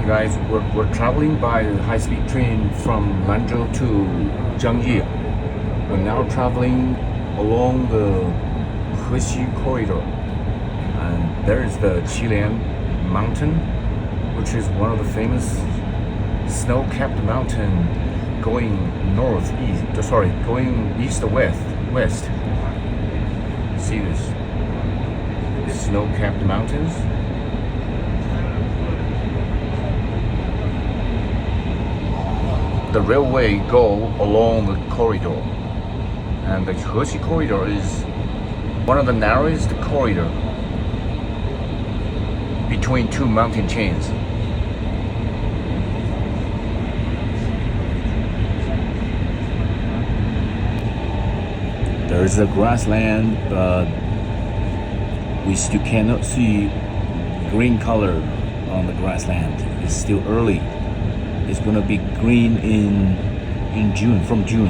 guys, we're traveling by high-speed train from Lanzhou to Jiangyi. We're now traveling along the Hexi corridor, and there is the Qilian mountain, which is one of the famous snow-capped mountain going going east to west. See this snow-capped mountains. The railway go along the corridor, and the Hexi corridor is one of the narrowest corridor between two mountain chains. There is a grassland, but we still cannot see green color on the grassland. It's still early. It's gonna be green in June, from June.